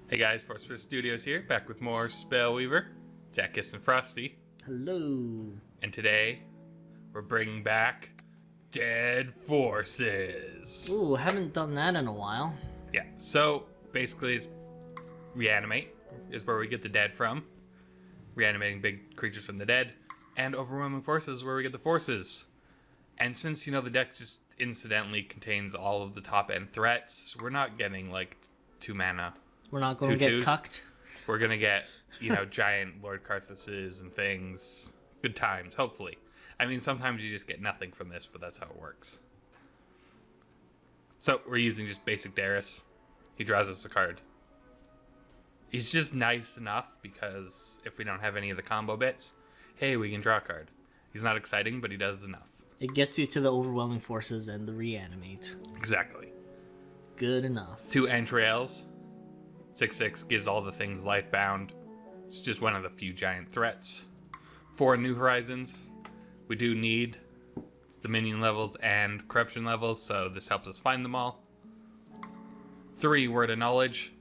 Hey guys, Force Studios here, back with more Spellweaver. It's Atkst and Frosty. Hello. And today, we're bringing back Dead Forces. Ooh, haven't done that in a while. Yeah, so basically it's Reanimate is where we get the dead from. Reanimating big creatures from the dead. And Overwhelming Forces is where we get the forces. And since, the deck just incidentally contains all of the top end threats, we're not getting like 2 mana. We're not going to get cucked. We're going to get, giant Lord Karthuses and things. Good times, hopefully. I mean, sometimes you just get nothing from this, but that's how it works. So, we're using just basic Darius. He draws us a card. He's just nice enough because if we don't have any of the combo bits, hey, we can draw a card. He's not exciting, but he does enough. It gets you to the Overwhelming Forces and the Reanimate. Exactly. Good enough. 2 entrails. 6/6 gives all the things life-bound. It's just one of the few giant threats. 4 New Horizons. We do need Dominion levels and Corruption levels, so this helps us find them all. 3 Word of Knowledge.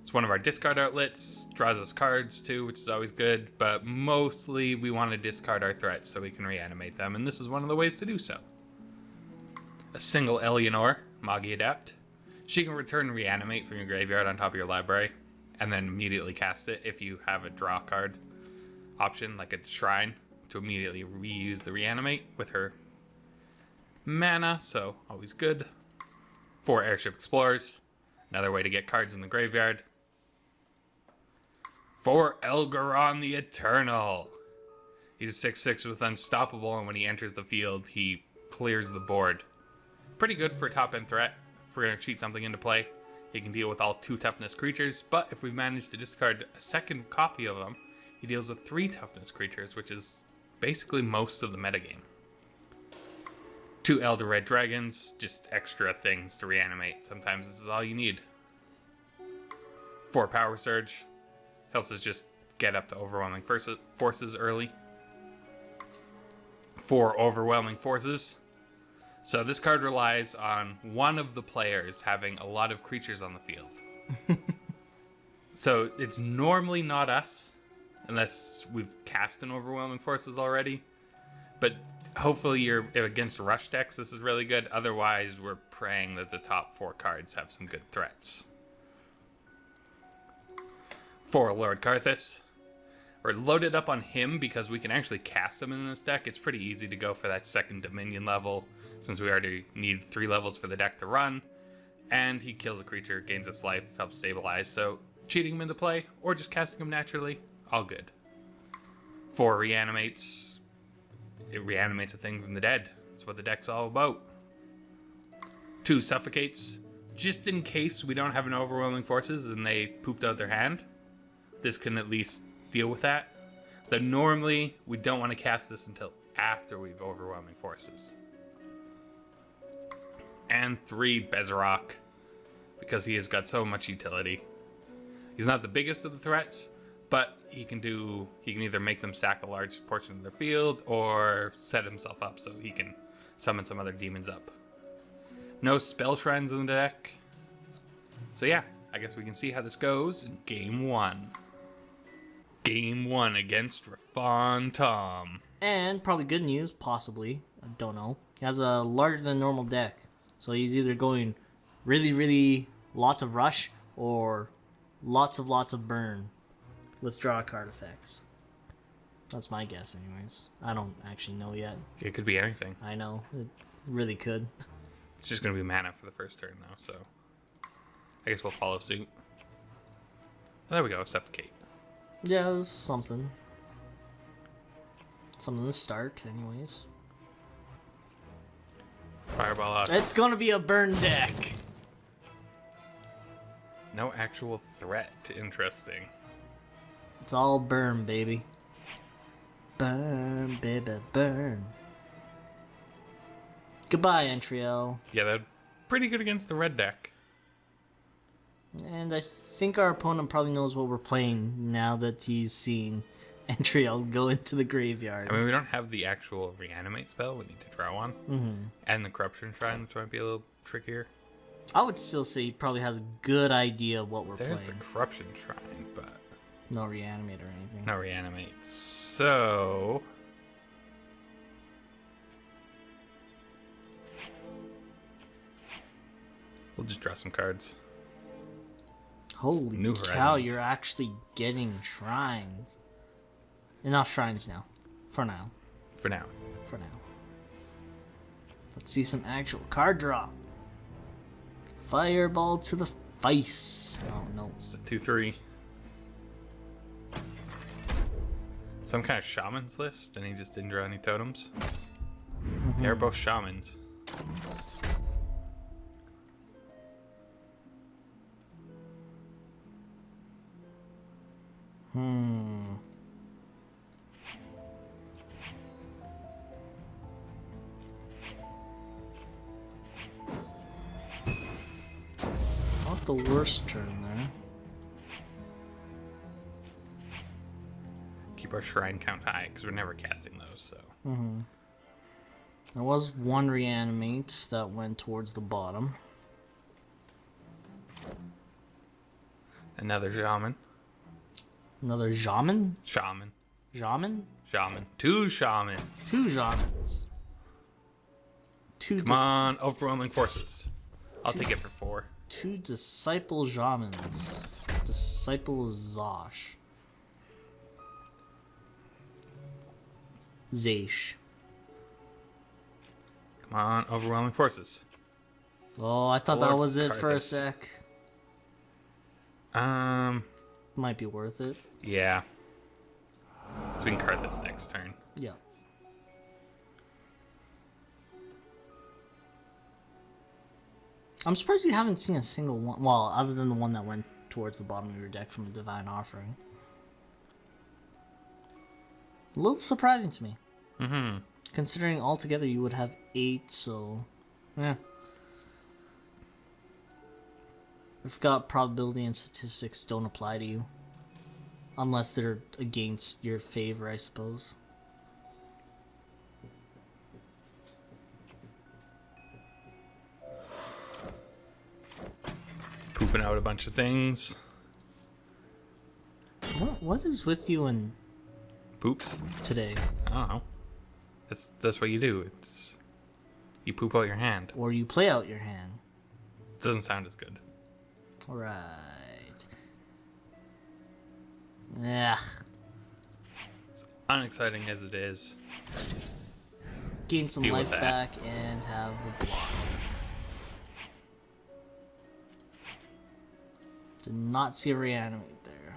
It's one of our discard outlets. Draws us cards too, which is always good, but mostly we want to discard our threats so we can reanimate them, and this is one of the ways to do so. A single Eleanor, Magi Adept. She can return Reanimate from your graveyard on top of your library, and then immediately cast it if you have a draw card option, like a Shrine, to immediately reuse the Reanimate with her mana, so always good. 4 Airship Explorers, another way to get cards in the graveyard. 4 Elgaron the Eternal. He's a 6/6 with Unstoppable, and when he enters the field, he clears the board. Pretty good for a top-end threat. If we're going to cheat something into play, he can deal with all 2 toughness creatures, but if we manage to discard a second copy of him, he deals with 3 toughness creatures, which is basically most of the metagame. 2 Elder Red Dragons, just extra things to reanimate. Sometimes this is all you need. 4 Power Surge, helps us just get up to Overwhelming Forces early. 4 Overwhelming Forces. So this card relies on one of the players having a lot of creatures on the field. So it's normally not us, unless we've cast an Overwhelming Forces already. But hopefully you're against rush decks, this is really good. Otherwise, we're praying that the top 4 cards have some good threats. 4 Lord Karthus. We're loaded up on him because we can actually cast him in this deck. It's pretty easy to go for that second Dominion level, since we already need 3 levels for the deck to run. And he kills a creature, gains its life, helps stabilize. So cheating him into play, or just casting him naturally, all good. 4 Reanimates. It reanimates a thing from the dead. That's what the deck's all about. 2 Suffocates. Just in case we don't have an Overwhelming Forces and they pooped out their hand, this can at least deal with that. Though normally we don't want to cast this until after we've Overwhelming Forces. And 3 Bezarok, because he has got so much utility. He's not the biggest of the threats, but he can either make them sack a large portion of their field or set himself up so he can summon some other demons up. No Spell Shrines in the deck. So yeah, I guess we can see how this goes in Game 1. Game 1 against Rafon Tom. And probably good news, possibly. I don't know. He has a larger than normal deck. So he's either going really lots of rush or lots of burn with draw card effects. That's my guess anyways. I don't actually know yet. It could be anything. I know. It really could. It's just going to be mana for the first turn though, so I guess we'll follow suit. There we go, Suffocate. Yeah, there's something. Something to start anyways. Fireball out. It's gonna be a burn deck. No actual threat. Interesting. It's all burn, baby. Burn, baby, burn. Goodbye, Entriel. Yeah, they're pretty good against the red deck. And I think our opponent probably knows what we're playing now that he's seen Entriel go into the graveyard. I mean, we don't have the actual reanimate spell we need to draw one. And the corruption shrine, which might be a little trickier. I would still say he probably has a good idea of what we're There's playing. the Corruption Shrine, but No reanimate or anything. no reanimate. So we'll just draw some cards. Holy New cow, Horizons. you're actually getting shrines. Enough shrines now. For now. For now. For now. Let's see some actual card draw. Fireball to the face. Oh no. It's a 2/3. Some kind of shaman's list, and he just didn't draw any totems. They're both shamans. Not the worst turn there. Keep our shrine count high, because we're never casting those, so. There was one reanimate that went towards the bottom. Another shaman. Another shaman? Shaman. Shaman? Shaman. 2 shamans. 2 shamans. 2 Come on, overwhelming forces. I'll take it for 4. 2 disciple shamans. Disciple of Zosh. Zaish. Come on, overwhelming forces. Oh, I thought Or that was it for a Karthus. sec. Might be worth it. Yeah. So we can card this next turn. Yeah. I'm surprised you haven't seen a single one. Well, other than the one that went towards the bottom of your deck from a Divine Offering. A little surprising to me. Mm-hmm. Considering altogether you would have 8, so... Yeah. I forgot probability and statistics don't apply to you. Unless they're against your favor, I suppose. Pooping out a bunch of things. What is with you and Poops. today? I don't know. That's what you do. It's you poop out your hand. Or you play out your hand? Doesn't sound as good. Right. Yeah. Unexciting as it is. Gain some Deal with life that. back and have a block. Did not see a reanimate there.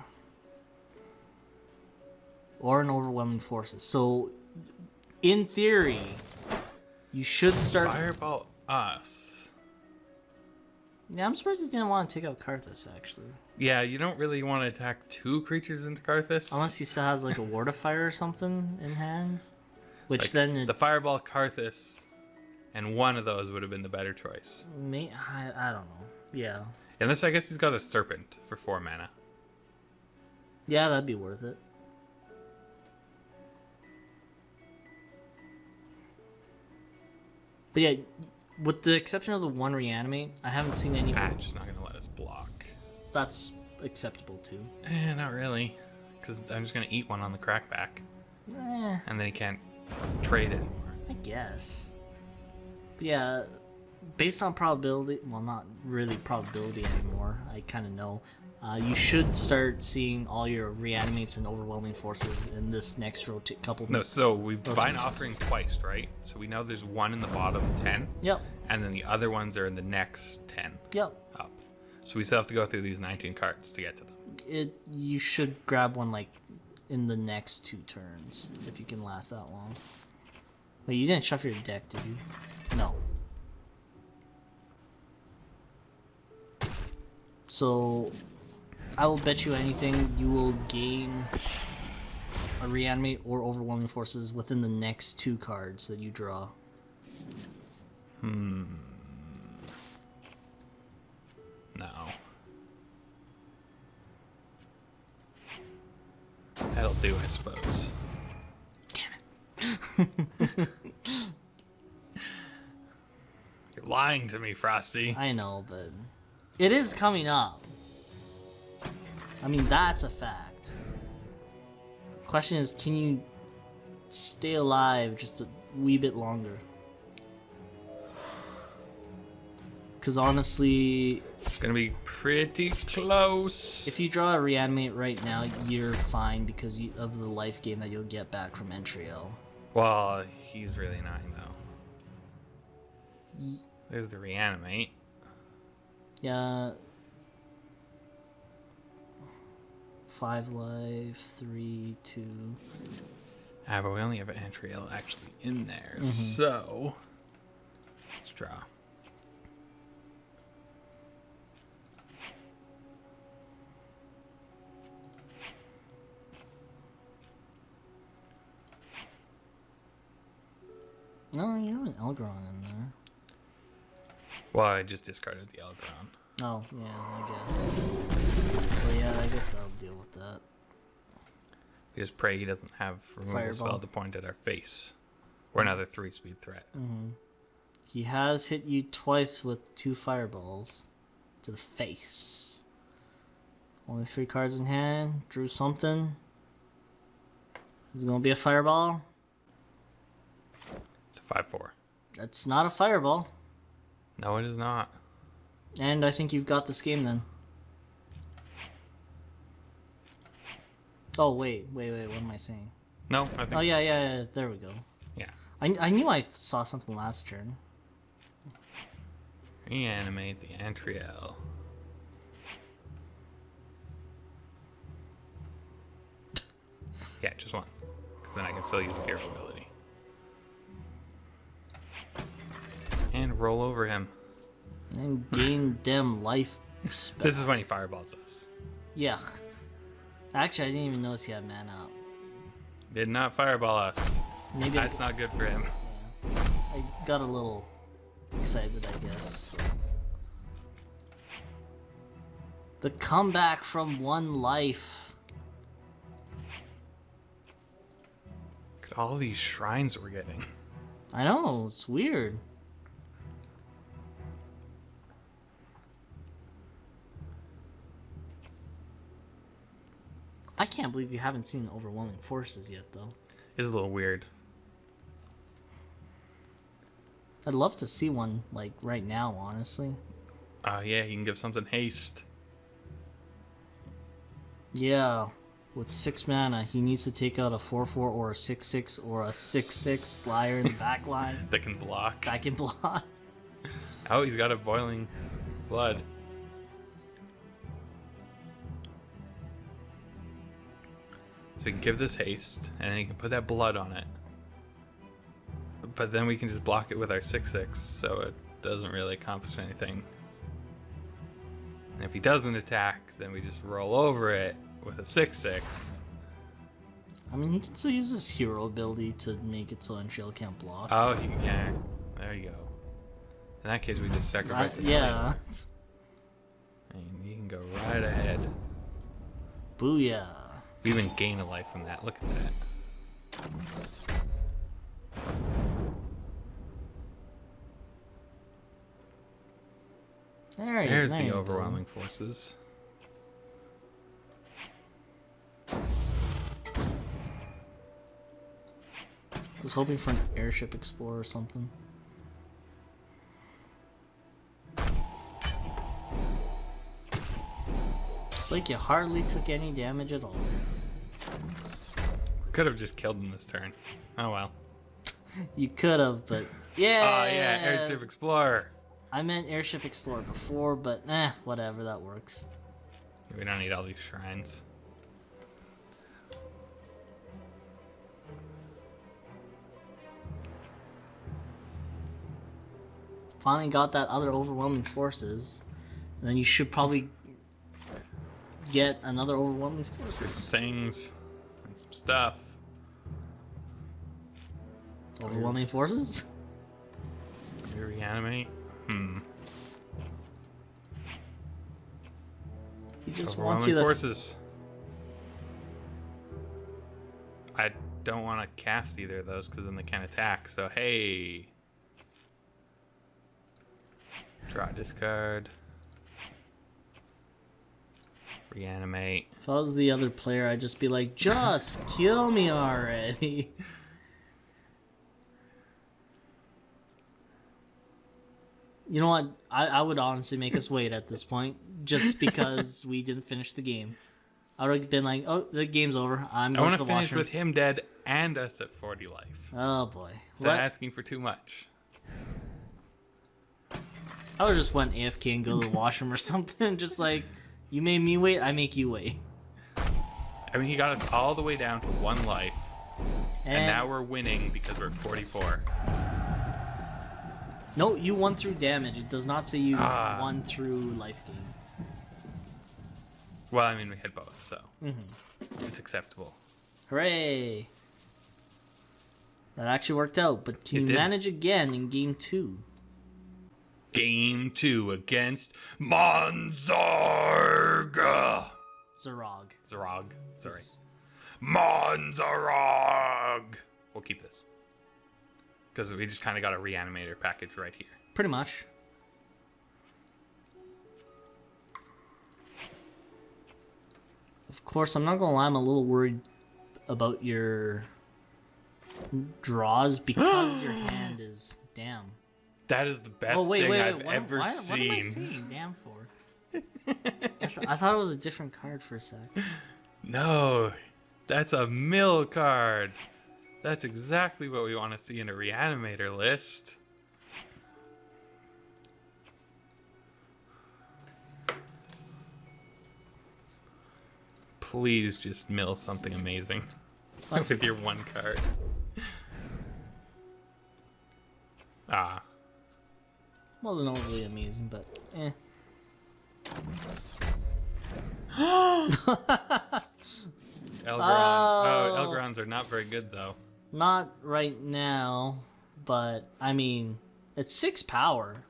Or an overwhelming forces. So, in theory, you should start... Fireball us. Yeah, I'm surprised he didn't want to take out Karthus, actually. Yeah, you don't really want to attack 2 creatures into Karthus. Unless he still has, like, a Ward of Fire or something in hand. Which Like, then... the Fireball Karthus, and one of those would have been the better choice. I don't know. Yeah. Unless I guess he's got a Serpent for 4 mana. Yeah, that'd be worth it. But yeah, with the exception of the one reanimate, I haven't seen any. Patch not gonna let us block. That's acceptable too. Not really, because I'm just gonna eat one on the crackback, Eh, and then he can't trade anymore. I guess. But yeah, based on probability, well, not really probability anymore. I kind of know. You should start seeing all your reanimates and overwhelming forces in this next couple. No, so we've Divine Rotations. Offering twice, right? So we know there's one in the bottom 10, Yep. and then the other ones are in the next 10 Yep. up. So we still have to go through these 19 cards to get to them. You should grab one like in the next 2 turns if you can last that long. Wait, you didn't shuffle your deck, did you? No. So I will bet you anything you will gain a reanimate or overwhelming forces within the next 2 cards that you draw. No. That'll do, I suppose. Damn it. You're lying to me, Frosty. I know, but it is coming up. I mean, that's a fact. Question is, can you stay alive just a wee bit longer? Because honestly, It's gonna be pretty close. if you draw a Reanimate right now, you're fine because of the life gain that you'll get back from Entriel. Well, he's really annoying though. There's the Reanimate. Yeah. 5 life, 3, 2. Ah, but we only have an Entriel actually in there, so let's draw. No, you have an Elgron in there. Well, I just discarded the Elgron. Oh, yeah, I guess. So yeah, I guess that'll deal with that. We just pray he doesn't have removal Fireball. spell to point at our face. Or another 3-speed threat. He has hit you twice with 2 fireballs to the face. Only 3 cards in hand. Drew something. Is it gonna be a fireball? It's a 5-4. That's not a fireball. No, it is not. And I think you've got this game then. Oh, wait, what am I saying? No, I think. Oh, yeah, there we go. Yeah. I knew I saw something last turn. Reanimate the Entriel. Yeah, just one. Because then I can still use the Fearful ability. And roll over him. And gain them life spell. This is when he fireballs us. Yeah. Actually, I didn't even notice he had mana up. Did not fireball us. Maybe That's not good for him. I got a little excited, I guess. So. The comeback from 1 life. Look at all these shrines we're getting. I know, it's weird. I can't believe you haven't seen Overwhelming Forces yet, though. It's a little weird. I'd love to see one, like, right now, honestly. Yeah, he can give something haste. Yeah, with 6 mana, he needs to take out a 4/4 or a 6/6 or a 6/6 flyer in the back line. That can block. Back in block. Oh, he's got a boiling blood. So we can give this haste, and then he can put that blood on it. But then we can just block it with our 6/6, so it doesn't really accomplish anything. And if he doesn't attack, then we just roll over it with a 6/6. I mean, he can still use his hero ability to make it so Entriel can't block. Oh, yeah. There you go. In that case, we just sacrifice the yeah. And you can go right ahead. Booyah. We even gain a life from that. Look at that. There's the overwhelming forces. I was hoping for an airship explorer or something. It's like you hardly took any damage at all. Could have just killed him this turn. Oh well. You could have, but yeah. Oh yeah, Airship Explorer. I meant Airship Explorer before, but whatever, that works. We don't need all these shrines. Finally got that other overwhelming forces, and then you should probably get another overwhelming forces. Some things and some stuff. Overwhelming forces? We reanimate. He just Overwhelming wants you to. forces. I don't want to cast either of those because then they can't attack. So hey. Draw, discard. Reanimate. If I was the other player, I'd just be like, just kill me already. You know what? I would honestly make us wait at this point, just because we didn't finish the game. I would have been like, oh, the game's over. I'm I going want to to the finish washroom. with him dead and us at 40 life. Oh boy. Is that asking for too much? I would just went AFK and go to the washroom or something. Just like, you made me wait, I make you wait. I mean, he got us all the way down to 1 life. And now we're winning because we're at 44. No, you won through damage. It does not say you won through life gain. Well, I mean, we had both, so it's acceptable. Hooray! That actually worked out, but can you manage again in game 2? Game 2 against Monzarg. Zarog. Sorry. Yes. Monzarg. We'll keep this. Because we just kind of got a reanimator package right here. Pretty much. Of course, I'm not gonna lie, I'm a little worried about your draws because your hand is... Damn. That is the best thing I've ever seen. What am I saying damn for? I thought it was a different card for a sec. No, that's a mill card. That's exactly what we want to see in a reanimator list. Please just mill something amazing with your 1 card. Wasn't overly amazing, but eh. Elgrons are not very good though. Not right now, but I mean, it's 6 power.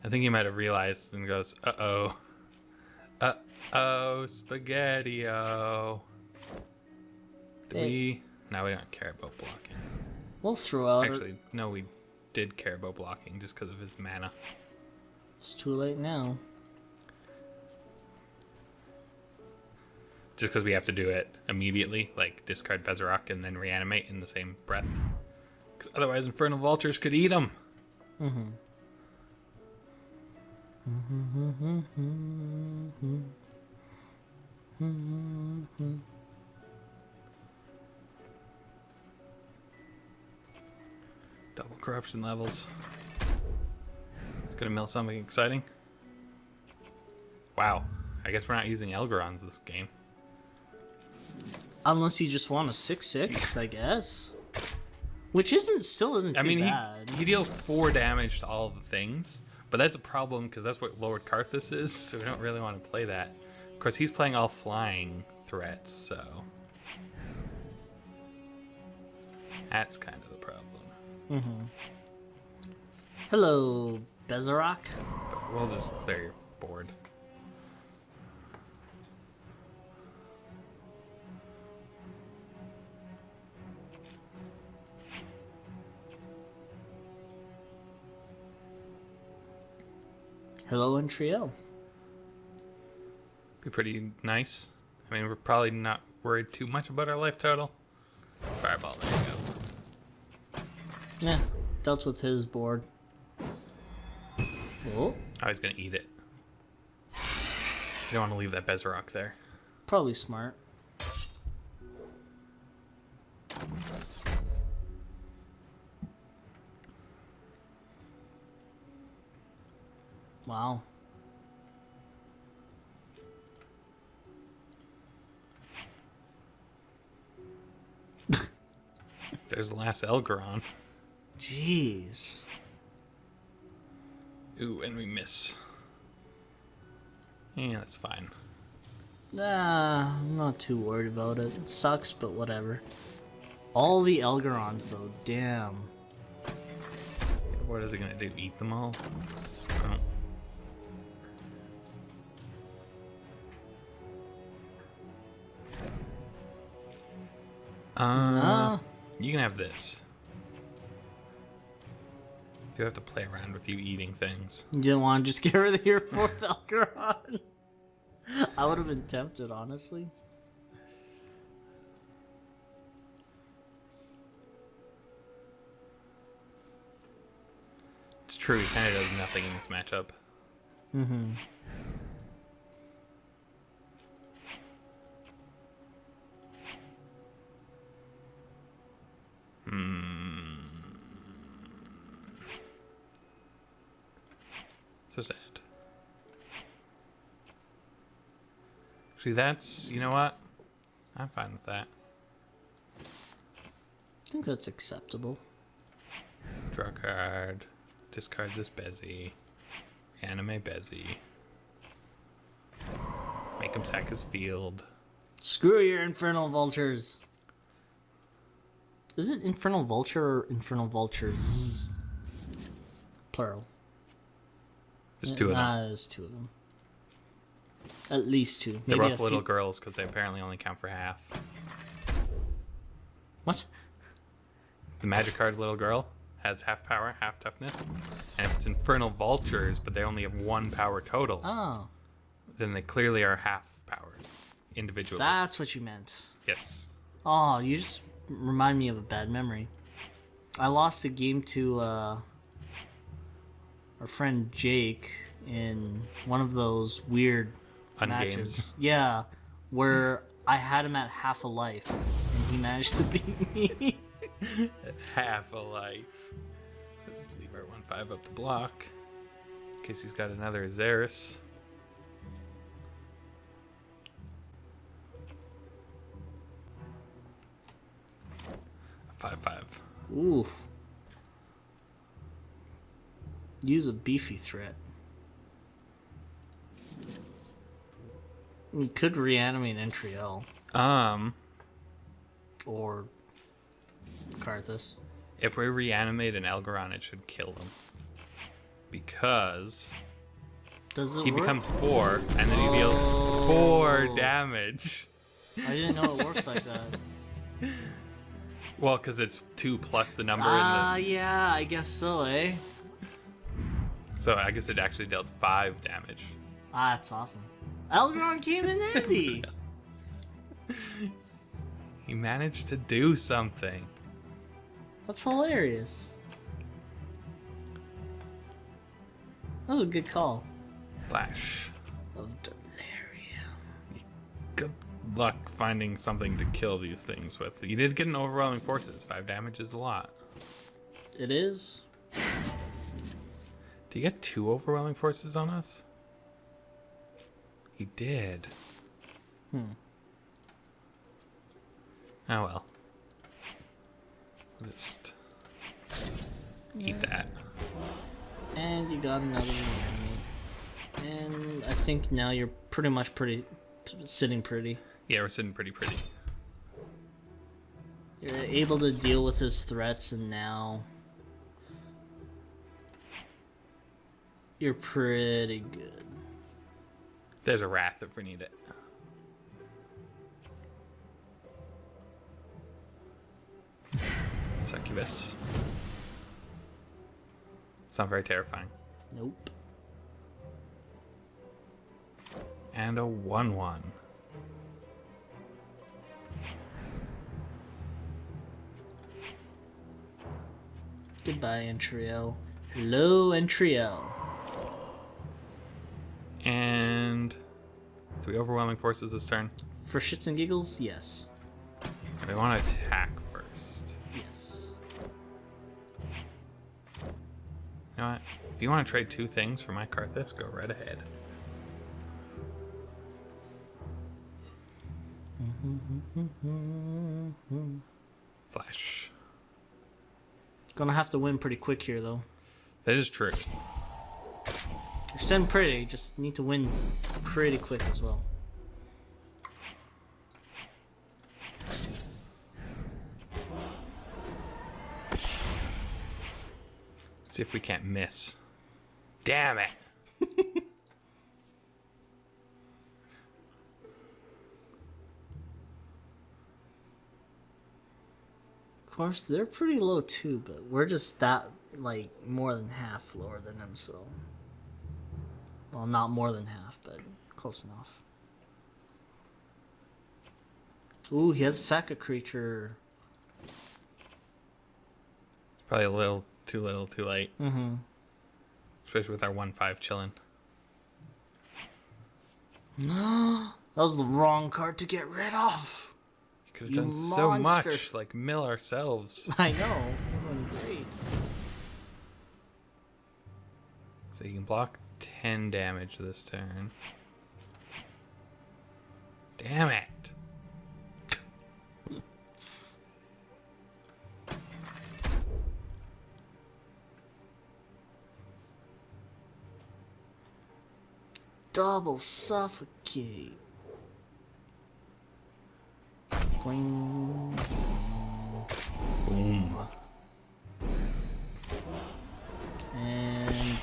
I think he might have realized and goes, uh-oh. Uh-oh, Spaghetti-O. No, we don't care about blocking. We'll throw out... Actually, no, we did care about blocking just because of his mana. It's too late now. Just because we have to do it immediately, like discard Bezarok and then reanimate in the same breath. 'Cause otherwise, Infernal Vultures could eat him. Double corruption levels. It's gonna mill something exciting. Wow. I guess we're not using Elgrons this game. Unless you just want a 6/6, I guess. Which still isn't too bad. He deals 4 damage to all the things, but that's a problem because that's what Lord Karthus is, so we don't really want to play that. Of course, he's playing all flying threats, so that's kind of the problem. Hello, Bezarok. But we'll just clear your board. Hello, Entriel. Be pretty nice. I mean, we're probably not worried too much about our life total. Fireball, there you go. Yeah, dealt with his board. Oh, I was gonna eat it. You don't want to leave that Bezarok there. probably smart. Wow. There's the last Elgaron. Jeez. Ooh, and we miss. Yeah, that's fine. I'm not too worried about it. It sucks, but whatever. All the Elgarons, though. Damn. What is it gonna do? Eat them all? Oh. You can have this. do have to play around with you eating things. You didn't want to just get rid of your 4th Alcaron? I would have been tempted, honestly. It's true, he kind of does nothing in this matchup. Mm-hmm. So sad. Actually, that's... You know what? I'm fine with that. I think that's acceptable. Draw a card. Discard this Bezzy. Reanimate Bezzy. Make him sack his field. Screw your Infernal Vultures. Is it Infernal Vulture or Infernal Vultures? Plural. There's 2 of them. There's 2 of them. At least 2. They're Maybe rough little girls because they apparently only count for half. What? The magic card little girl has half power, half toughness. And if it's Infernal Vultures, but they only have 1 power total, Oh. then they clearly are half powered individually. That's what you meant. Yes. Oh, you just remind me of a bad memory. I lost a game to our friend Jake in one of those weird matches. Yeah, where I had him at half a life, and he managed to beat me. Half a life. Let's just leave our 1/5 up to block. In case he's got another Azaris. A 5/5. Oof. Use a beefy threat. You could reanimate Entriel. Or Karthus. If we reanimate an Elgaron, it should kill him. Because Does it he work? becomes 4, and then he deals 4 damage. I didn't know it worked like that. Well, because it's 2 plus the number in the... Yeah, I guess so, eh? So I guess it actually dealt 5 damage. That's awesome. Elgaron came in handy. He managed to do something. That's hilarious. That was a good call. Flash. Of Delirium. Good luck finding something to kill these things with. You did get an overwhelming forces. 5 damage is a lot. It is. Do you get 2 overwhelming forces on us? He did. Oh well. I'll just eat that. And you got another reanimate. And I think now you're sitting pretty. Yeah, we're sitting pretty. You're able to deal with his threats, and now you're pretty good. There's a Wrath if we need it. Succubus. It's not very terrifying. Nope. And a 1/1. Goodbye, Entriel. Hello, Entriel. And do we overwhelming forces this turn? For shits and giggles, yes. We want to attack first. Yes. You know what? If you want to trade 2 things for my Karthus, go right ahead. Flash. Gonna have to win pretty quick here, though. That is true. You're sitting pretty, just need to win pretty quick as well. See if we can't miss. Damn it! Of course, they're pretty low too, but we're just that like more than half lower than him, so. Well, not more than half, but close enough. Ooh, he has a sack of creature. Probably a little, too late. Mm-hmm. Especially with our 1/5 chilling. That was the wrong card to get rid of. You could have done so monster. much, like mill ourselves. I know. Great. So you can block 10 damage this turn. Damn it. Double suffocate. Boing. Boom. And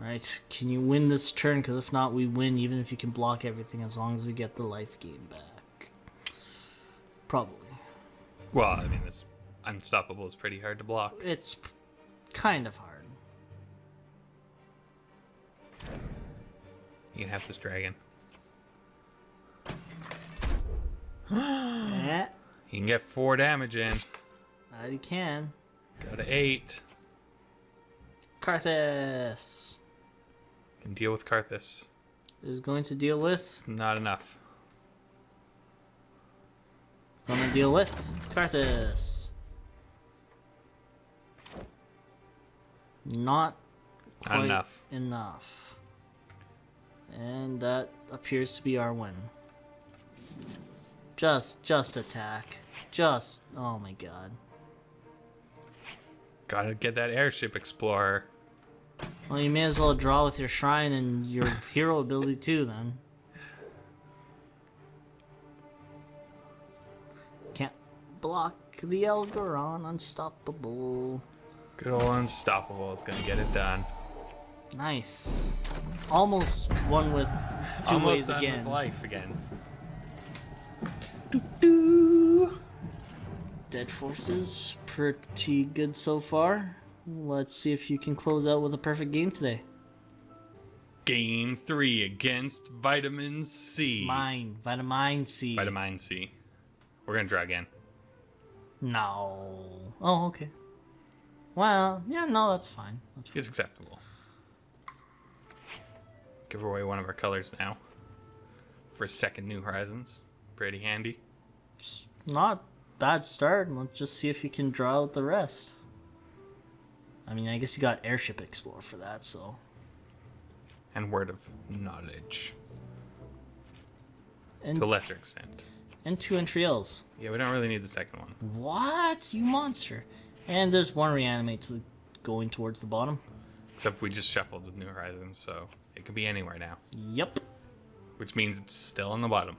alright, can you win this turn? Because if not, we win even if you can block everything as long as we get the life gain back. Probably. Well, I mean, this unstoppable is pretty hard to block. It's kind of hard. You can have this dragon. Yeah, You can get 4 damage in. that you can. Go to 8. Karthus Can deal with Karthus. is going to deal with. It's not enough. Gonna deal with Karthus. Not quite enough. enough. And that appears to be our win. Just attack. Oh my god. Gotta get that airship explorer. Well, you may as well draw with your shrine and your hero ability too, then. Can't block the Elgaron, unstoppable. Good old unstoppable is gonna get it done. Nice. Almost won with two Almost ways done again. with life again. Dead Forces, pretty good so far. Let's see if you can close out with a perfect game today. Game 3 against Vitamin C. Vitamin C. Vitamin C. We're gonna draw again. No. Oh, okay. Well, yeah, no, that's fine. That's fine. It's acceptable. Give away one of our colors now. For second New Horizons. Pretty handy. It's not bad start. Let's just see if you can draw out the rest. I mean, I guess you got Airship Explorer for that, so. And Word of Knowledge. And, To a lesser extent. and 2 entry L's. Yeah, we don't really need the second one. What? You monster. And there's 1 Reanimate going towards the bottom. Except we just shuffled with New Horizons, so it could be anywhere now. Yep. Which means it's still on the bottom.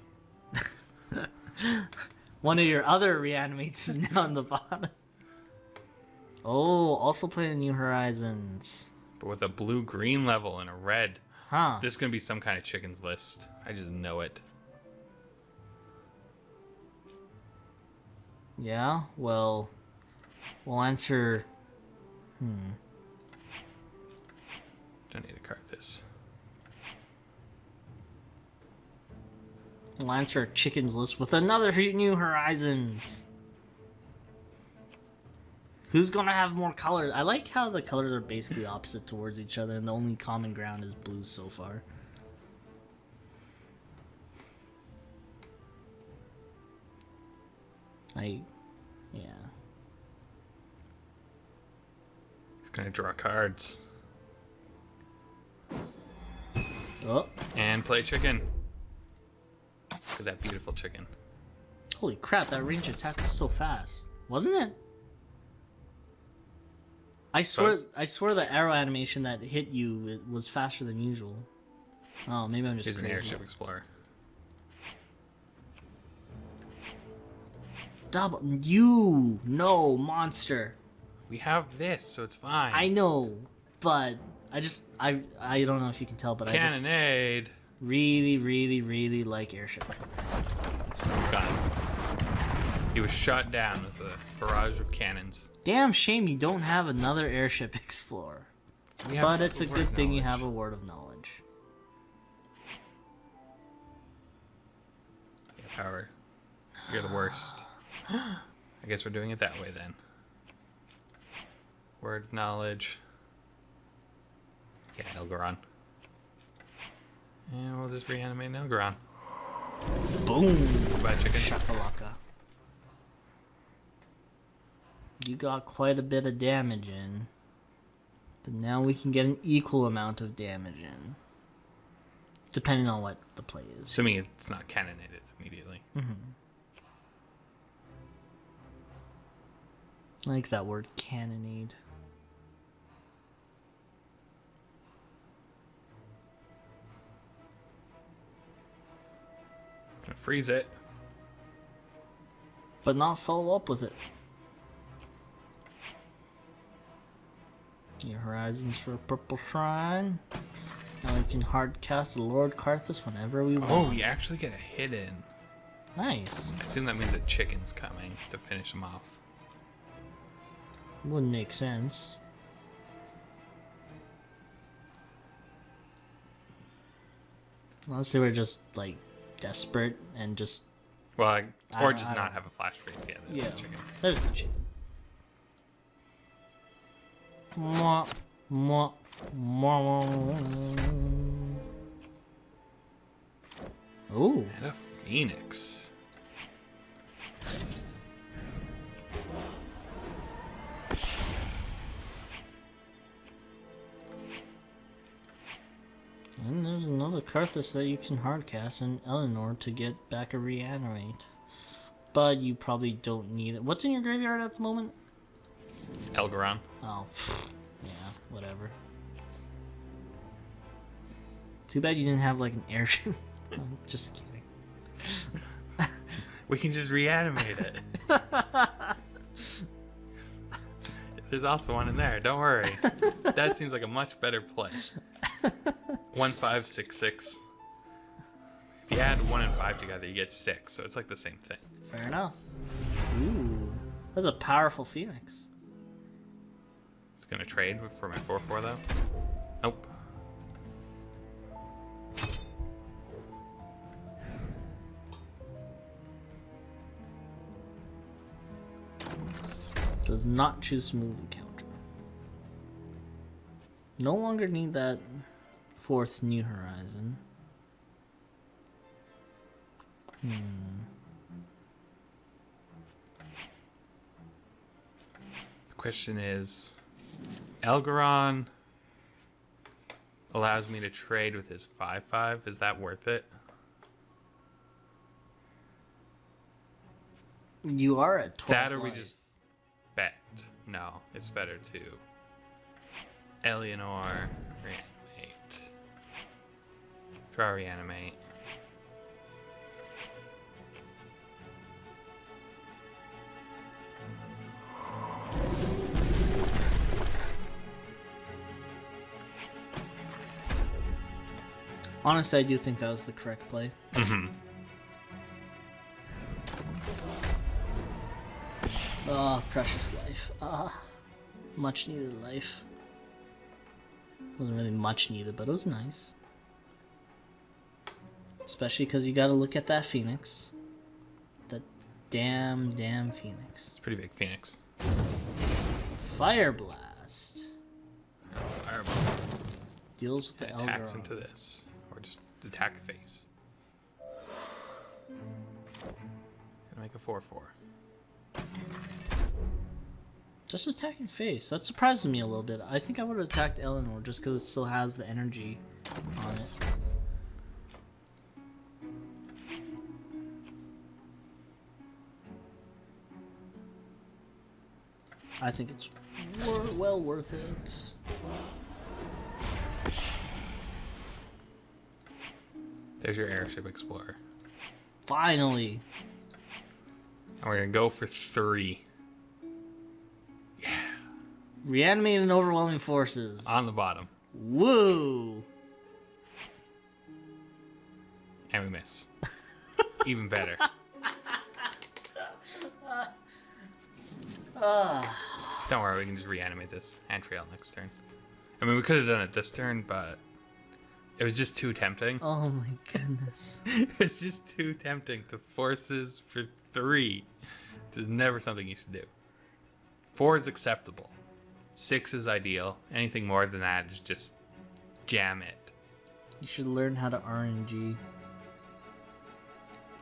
One of your other Reanimates is now on the bottom. Oh, also playing New Horizons. But with a blue-green level and a red. Huh. This is going to be some kind of chicken's list. I just know it. Yeah, well, we'll answer. Don't need to card this. We'll answer our chickens list with another New Horizons. Who's gonna have more colors? I like how the colors are basically opposite towards each other, and the only common ground is blue so far. Yeah. He's going to draw cards. Oh, And play chicken. Look at that beautiful chicken. holy crap! That range attack was so fast, wasn't it? I swear the arrow animation that hit you it was faster than usual. Oh, maybe I'm just Here's an crazy. Airship Explorer. Double you no monster. We have this, so it's fine. I know, but I don't know if you can tell, but I just Cannonade. really like airship. Gone. He was shot down with a barrage of cannons. Damn shame you don't have another airship explorer. But it's a good thing you have a word of knowledge. Yeah, power. You're the worst. I guess we're doing it that way then. Word of knowledge. Yeah, Elgaron. And we'll just reanimate an Elgaron. Boom! Goodbye, chicken. Shakalaka. You got quite a bit of damage in. But now we can get an equal amount of damage in. Depending on what the play is. Assuming it's not cannonated immediately. I like that word, cannonade. Gonna freeze it. But not follow up with it. Your horizons for a purple shrine. Now we can hard cast Lord Karthus whenever we want. Oh, you actually get a hit in. Nice. I assume that means a chicken's coming to finish him off. Wouldn't make sense. Unless they were just like desperate and just. Well, or I just don't- not have a flash freeze. Yeah, there's the chicken. There's the chicken. Mwah, mwah, mwah. Ooh. And a phoenix. And there's another Karthus that you can hardcast and Eleanor to get back a reanimate. But you probably don't need it. What's in your graveyard at the moment? Elgaron. Oh, yeah, whatever. Too bad you didn't have like an airship. I'm just kidding. We can just reanimate it. There's also one in there. Don't worry. That seems like a much better play. 1566. If you add 1 and 5 together, you get 6. So it's like the same thing. Fair enough. Ooh, that's a powerful phoenix. It's gonna trade for my 4/4 though. Nope. Does not choose to move the counter. No longer need that 4th new horizon. The question is, Elgaron allows me to trade with his 5/5. Is that worth it? You are at 12 That or we life. just bet? No, it's better to Eleanor reanimate. Draw reanimate. Honestly, I do think that was the correct play. Mm-hmm. Oh, precious life. Ah, much needed life. Wasn't really much needed, but it was nice. Especially because you gotta look at that phoenix. That damn phoenix. It's a pretty big phoenix. Fire blast. Fireball. Deals with the Attacks Elgaron. into this. Or just attack face. Gonna make a 4/4. Just attacking face. That surprises me a little bit. I think I would have attacked Eleanor just because it still has the energy on it. I think it's well worth it. There's your Airship Explorer. Finally. And we're gonna go for 3. Reanimate and Overwhelming Forces. On the bottom. Woo! And we miss. Even better. Don't worry, we can just reanimate this Antriel next turn. I mean, we could have done it this turn, but it was just too tempting. Oh my goodness. It's just too tempting to forces for 3. This is never something you should do. 4 is acceptable. 6 is ideal. Anything more than that is just jam it. You should learn how to RNG.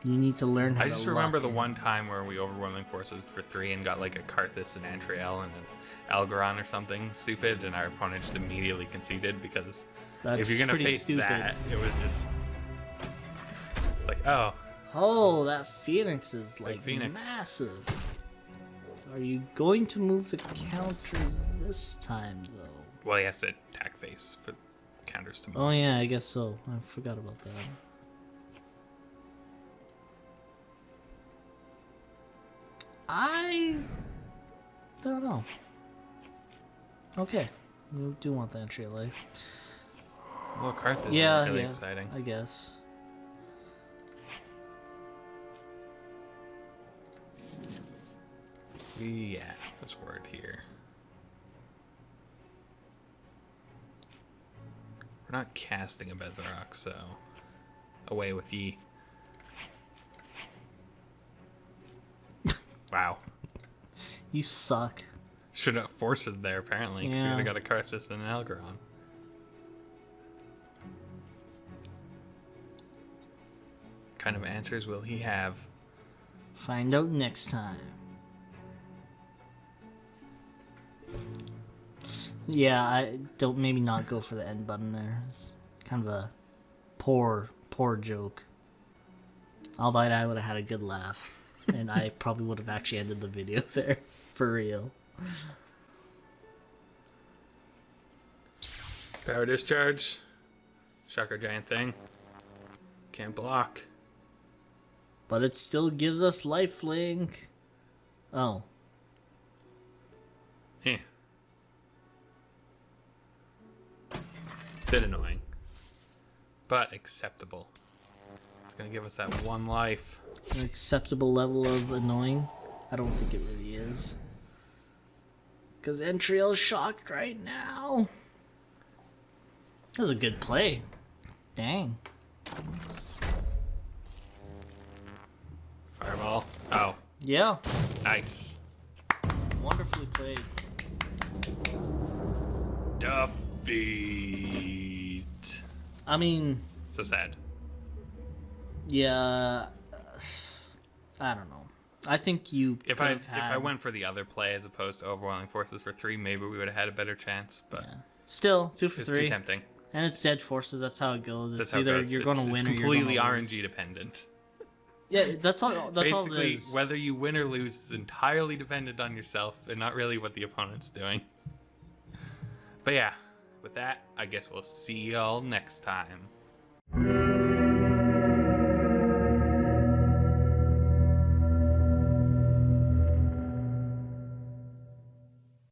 You need to learn how to I just remember the one time where we overwhelming forces for 3 and got like a Karthus and Antriel and an Algorand or something stupid, and our opponent just immediately conceded because if you're gonna face that, it was just, it's like, oh. Oh, that Phoenix is like Phoenix. massive. Are you going to move the counters this time though? Well, he has to attack face for counters to move. Oh yeah, I guess so. I forgot about that. I don't know. Okay, we do want the entry LA. Well, Karthus is Yeah, really yeah, exciting. I guess. Yeah, that's word here. We're not casting a Bezarok, so away with ye. Wow. You suck. Should have forces there apparently, because you Yeah. would have got a Karthus and an Algorand. What kind of answers will he have? Find out next time. Yeah, I don't, maybe not go for the end button there. It's kind of a poor joke. Albeit I would have had a good laugh. And I probably would have actually ended the video there. For real. Power discharge. Shocker giant thing. Can't block. But it still gives us lifelink. Oh. Eh. Bit annoying. But acceptable. It's gonna give us that 1 life. An acceptable level of annoying? I don't think it really is. Because Entriel's shocked right now. That was a good play. Dang. Fireball. Oh, Yeah. nice. Wonderfully played. Defeat. I mean, So sad. yeah. I don't know. I think you If could I have had. went for the other play as opposed to overwhelming forces for 3, maybe we would have had a better chance. But Yeah. Still, 2 for it's too 3. tempting. And it's dead forces. That's how it goes. That's It's how it either goes. you're going to win it's or you're completely going to lose. RNG dependent. Yeah, that's all. That's all. Basically, It is. whether you win or lose is entirely dependent on yourself and not really what the opponent's doing. But yeah, with that, I guess we'll see y'all next time.